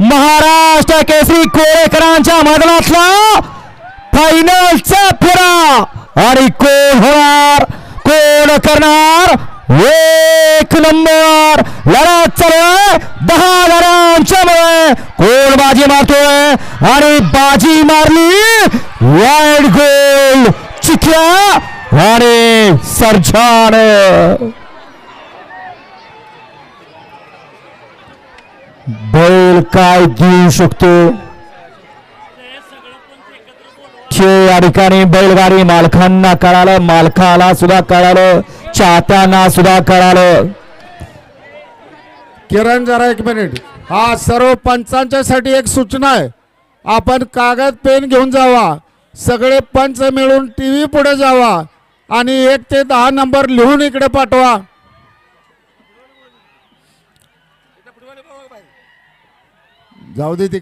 महाराष्ट्र केसरी कोळेकरांच्या मैदानातला फायनलचा फेरा आणि कोण होणार कोण करणार एक नंबर लढत चालू आहे 10 रनांच्या मुळे कोण बाजी मारतोय आणि बाजी मारली वाईड गोल चिक्या आणि सर्जान बैल काय देऊ शकतो या ठिकाणी बैलगाडी मालकांना कळालं मालकाला सुद्धा कळालं चाहत्यांना सुद्धा कळालं। किरण जरा एक मिनिट हा सर्व पंचांच्या साठी एक सूचना आहे आपण कागद पेन घेऊन जावा सगळे पंच मिळून टीव्ही पुढे जावा आणि 1 ते 10 नंबर लिहून इकडे पाठवा जाऊ दे।